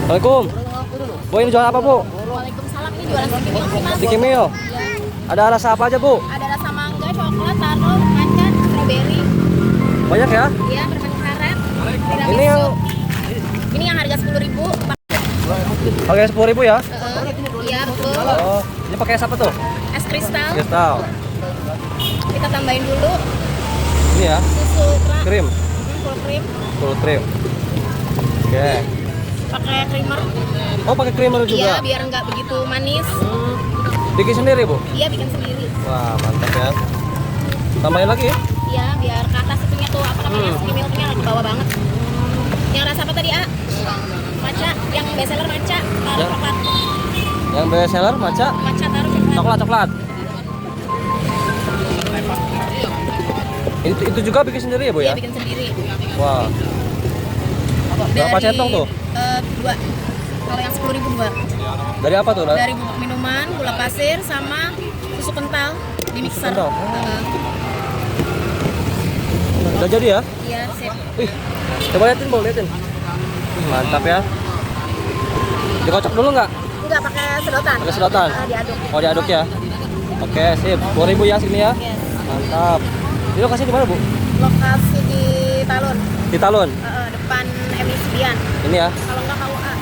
Assalamualaikum. Bu, ini jualan apa, Bu? Waalaikumsalam, ini jualan stikimil sih, Mas. Stikimil. Iya. Ada rasa apa aja, Bu? Ada rasa mangga, coklat, taro, macan, strawberry. Banyak ya? Iya, permen karet. Ini yang Ini yang harga 10.000. harga 10.000 ya? Iya, betul. Oh, ini pakai es apa tuh? Es kristal. Kristal. Kita tambahin dulu Ini ya, susu krim, full cream. full krim. Oke. Pakai creamer. Oh, pakai creamer Iya, juga. biar nggak begitu manis. Bikin sendiri, Bu? Iya, bikin sendiri. Wah, mantap ya. Tambahin lagi ya? Iya, biar ke atas itunya tuh apa namanya, skimilnya ke bawah banget. Yang rasa apa tadi, A? Maca, yang best seller maca, taruh Ya. coklat. Yang best seller maca, Maca taruh coklat. coklat. Itu juga bikin sendiri ya, Bu Iya, ya? bikin sendiri. Wah. Berapa centong tuh? Dua. Kalau yang 10.000 dua. Dari apa tuh? Dari bubuk minuman, gula pasir, sama susu kental di mixer. kental. Udah jadi ya? Iya, sip. Wih, coba liatin, Bu, liatin. Wih, mantap ya. Dikocok dulu nggak? Enggak pakai sedotan. Pakai sedotan? Diaduk. Oh, diaduk ya? Oke, sip. 10.000 ya sini ya? Yes. Mantap. Ini lokasi di mana, Bu? Lokasi di Talun, Di Talun. depan MI Sibian. Ini ya? Kalau enggak KUA.